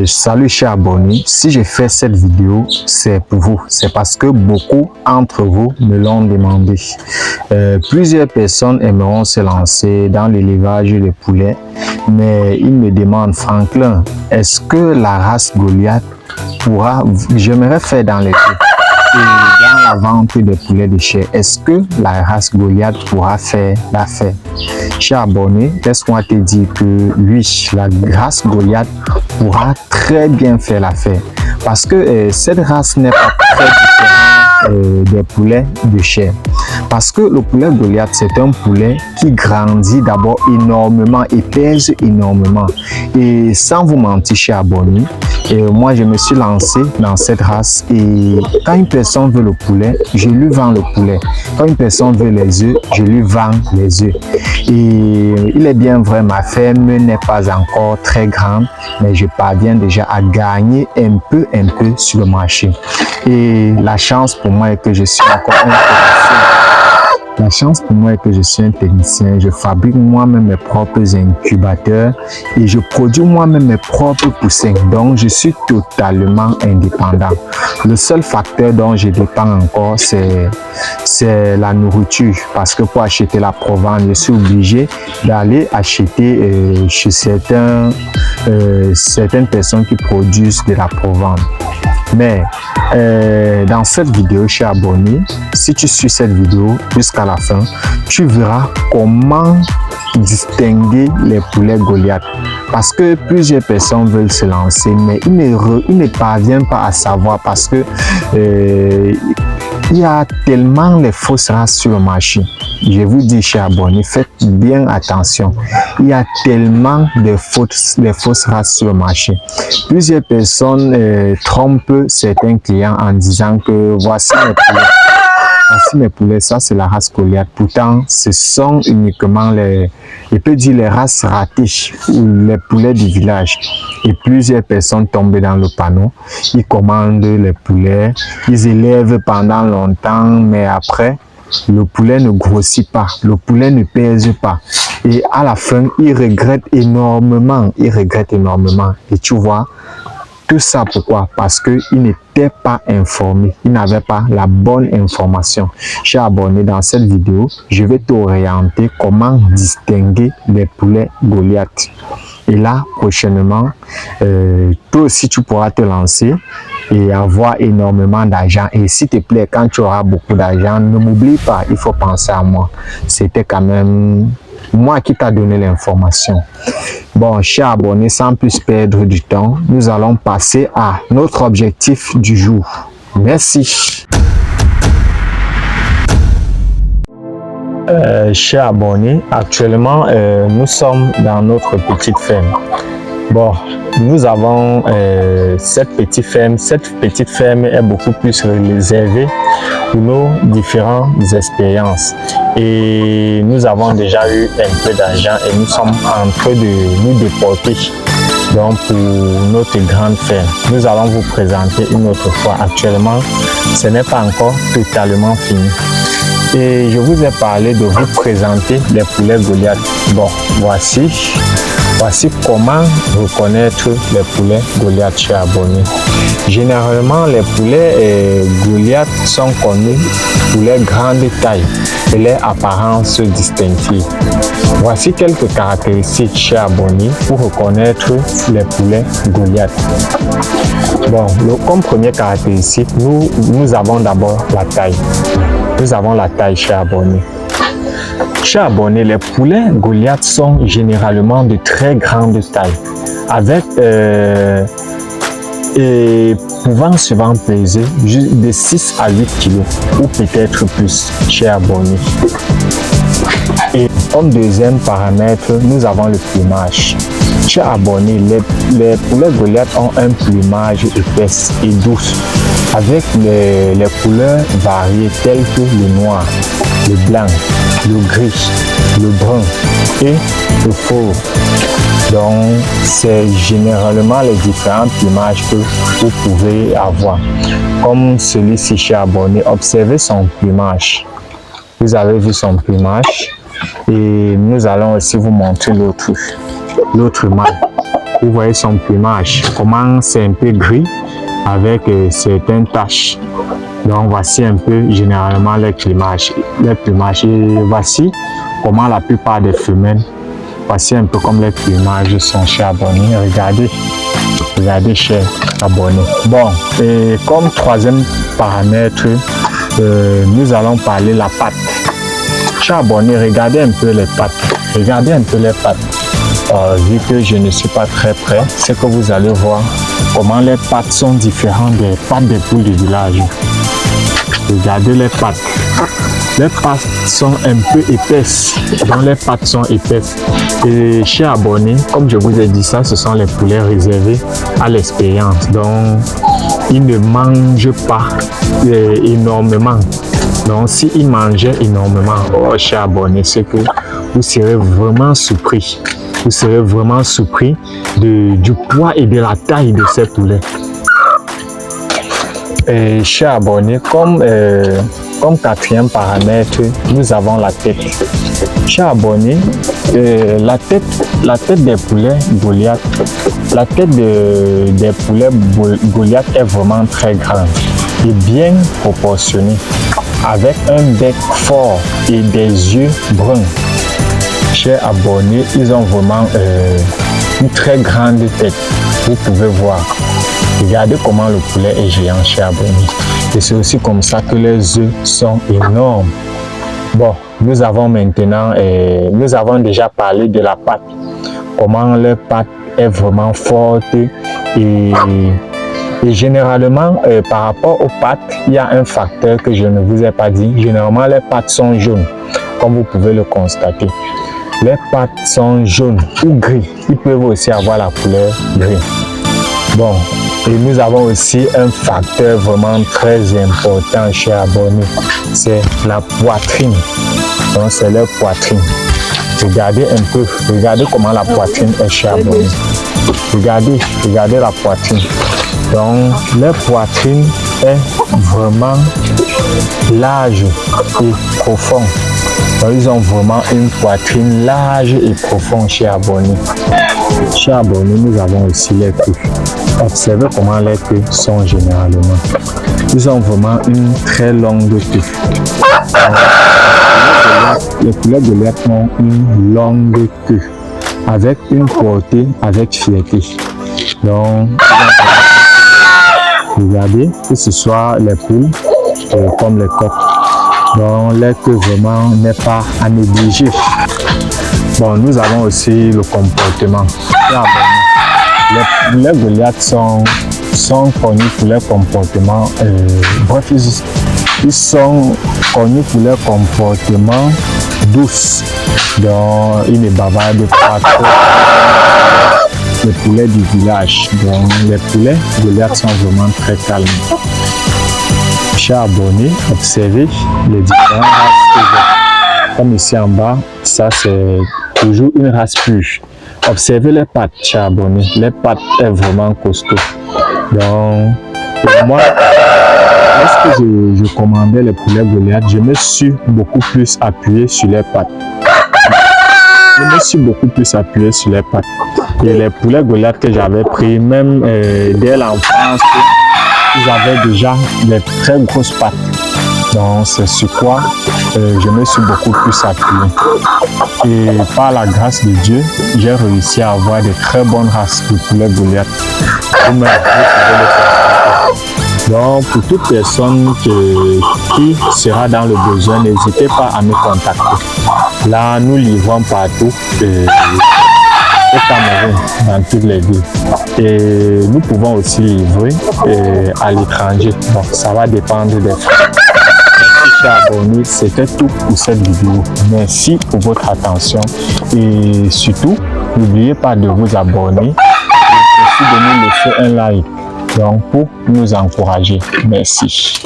Salut chers abonnés, si j'ai fait cette vidéo, c'est pour vous. C'est parce que beaucoup d'entre vous me l'ont demandé. Plusieurs personnes aimeront se lancer dans l'élevage des poulets, mais ils me demandent, Franklin, est-ce que la race Goliath pourra... J'aimerais faire dans les deux. Et dans la vente des poulets de chair, est-ce que la race Goliath pourra faire l'affaire? Cher abonné, laisse-moi te dire que oui, la race Goliath pourra très bien faire l'affaire. Parce que cette race n'est pas très différente des poulets de chair. Parce que le poulet Goliath, c'est un poulet qui grandit d'abord énormément et pèse énormément. Et sans vous mentir, cher abonné, moi je me suis lancé dans cette race et quand une personne veut le poulet, je lui vends le poulet. Quand une personne veut les œufs, je lui vends les œufs. Et il est bien vrai, ma ferme n'est pas encore très grande, mais je parviens déjà à gagner un peu sur le marché. Et la chance pour moi est que je suis encore un technicien. La chance pour moi est que je suis un technicien. Je fabrique moi-même mes propres incubateurs et je produis moi-même mes propres poussins. Donc, je suis totalement indépendant. Le seul facteur dont je dépends encore, c'est la nourriture. Parce que pour acheter la provence, je suis obligé d'aller acheter chez certaines personnes qui produisent de la provence. Mais dans cette vidéo, cher abonné, si tu suis cette vidéo jusqu'à la fin, tu verras comment distinguer les poulets Goliath. Parce que plusieurs personnes veulent se lancer, mais ils ne parviennent pas à savoir parce que il y a tellement de fausses races sur le marché. Je vous dis, chers abonnés, faites bien attention. Il y a tellement de fausses races sur le marché. Plusieurs personnes trompent certains clients en disant que voici mes poulets, ça c'est la race Goliath. Pourtant, ce sont uniquement les races ratées ou les poulets du village. Et plusieurs personnes tombent dans le panneau. Ils commandent les poulets, ils élèvent pendant longtemps, mais après, le poulet ne grossit pas, le poulet ne pèse pas. Et à la fin, ils regrettent énormément. Et tu vois, tout ça pourquoi? Parce qu'ils n'étaient pas informés, ils n'avaient pas la bonne information. Cher abonné, dans cette vidéo, je vais t'orienter comment distinguer les poulets Goliath. Et là, prochainement, toi aussi, tu pourras te lancer et avoir énormément d'argent. Et s'il te plaît, quand tu auras beaucoup d'argent, ne m'oublie pas, il faut penser à moi. C'était quand même moi qui t'a donné l'information. Bon, chers abonnés, sans plus perdre du temps, nous allons passer à notre objectif du jour. Merci. Chers abonnés, actuellement, nous sommes dans notre petite ferme. Bon, nous avons cette petite ferme. Cette petite ferme est beaucoup plus réservée pour nos différentes expériences. Et nous avons déjà eu un peu d'argent et nous sommes en train de nous déporter donc pour notre grande ferme. Nous allons vous présenter une autre fois. Actuellement, ce n'est pas encore totalement fini. Et je vous ai parlé de vous présenter les poulets Goliath. Bon, voici comment reconnaître les poulets Goliath, chers abonnés. Généralement, les poulets Goliath sont connus pour leur grande taille et leur apparence distinctive. Voici quelques caractéristiques, chers abonnés, pour reconnaître les poulets Goliath. Bon, comme première caractéristique, nous avons d'abord la taille. Nous avons la taille, chers abonnés. Chers abonnés, les poulets Goliath sont généralement de très grande taille, avec et pouvant souvent peser de 6 à 8 kg ou peut-être plus, chers abonnés. Et comme deuxième paramètre, nous avons le plumage. Chers abonnés, les poulets Goliath ont un plumage épaisse et douce, avec les couleurs variées telles que le noir, le blanc, le gris, le brun et le fauve. Donc, c'est généralement les différents plumages que vous pouvez avoir. Comme celui-ci, cher abonné, observez son plumage. Vous avez vu son plumage et nous allons aussi vous montrer l'autre mâle. Vous voyez son plumage, comment c'est un peu gris avec certaines taches. Donc voici un peu généralement les plumages. Et voici comment la plupart des femelles, voici un peu comme les plumages sont chez Abonné. Regardez chez Abonné. Bon, et comme troisième paramètre, nous allons parler de la patte. Chez Abonné, regardez un peu les pattes. Regardez un peu les pattes. Vu que je ne suis pas très près, c'est que vous allez voir comment les pattes sont différentes des pattes des poules du village. Regardez les pattes. Les pattes sont un peu épaisses. Donc les pattes sont épaisses. Et chez Abonné, comme je vous ai dit ça, ce sont les poulets réservés à l'expérience. Donc ils ne mangent pas énormément. Donc s'ils mangeaient énormément chez Abonné, c'est que vous serez vraiment surpris. Vous serez vraiment surpris du poids et de la taille de ces poulets. Et chez Abonné, comme quatrième paramètre, nous avons la tête. Chez Abonné, la tête des poulets Goliath, la tête des poulets Goliath est vraiment très grande et bien proportionnée, avec un bec fort et des yeux bruns. Chez Abonné, ils ont vraiment une très grande tête. Vous pouvez voir. Regardez comment le poulet est géant chez Abonné. Et c'est aussi comme ça que les œufs sont énormes. Bon, nous avons maintenant, nous avons déjà parlé de la patte. Comment la patte est vraiment forte et généralement, par rapport aux pattes, il y a un facteur que je ne vous ai pas dit. Généralement, les pattes sont jaunes, comme vous pouvez le constater. Les pattes sont jaunes ou gris. Ils peuvent aussi avoir la couleur gris. Bon, et nous avons aussi un facteur vraiment très important chez Abonné. C'est la poitrine. Donc, c'est leur poitrine. Regardez un peu. Regardez comment la poitrine est chez Abonné. Regardez la poitrine. Donc, leur poitrine est vraiment large et profonde. Donc, ils ont vraiment une poitrine large et profonde chez Abonné. Chez Abonné, nous avons aussi les queues. Observez comment les queues sont généralement. Ils ont vraiment une très longue queue. Les poulets Goliath ont une longue queue avec une portée avec fierté. Donc, regardez, que ce soit les poules comme les coqs. Donc, les queues vraiment n'est pas à négliger. Bon, nous avons aussi le comportement. Les poulets Goliath sont connus pour leur comportement. Bref, ils sont connus pour leur comportement douce. Donc, ils ne bavardent pas trop. Les poulets du village. Donc, les poulets Goliath sont vraiment très calmes. Chez Abonné, observez les différentes races que j'ai. Comme ici en bas, ça c'est toujours une race pure. Observez les pattes chez Abonné. Les pattes sont vraiment costauds. Donc, pour moi, lorsque je commandais les poulets Goliath, je me suis beaucoup plus appuyé sur les pattes. Et les poulets Goliath que j'avais pris, même dès l'enfance, ils avaient déjà des très grosses pattes. Donc c'est sur quoi je me suis beaucoup plus appuyé. Et par la grâce de Dieu, j'ai réussi à avoir de très bonnes races de poulets Goliath. Vous pouvez le constater. Donc pour toute personne qui sera dans le besoin, n'hésitez pas à me contacter. Là, nous livrons partout. Au Cameroun, dans toutes les villes. Et nous pouvons aussi livrer à l'étranger. Donc, ça va dépendre des frais. Merci, chers abonnés. C'était tout pour cette vidéo. Merci pour votre attention. Et surtout, n'oubliez pas de vous abonner et aussi de nous laisser un like. Donc, pour nous encourager. Merci.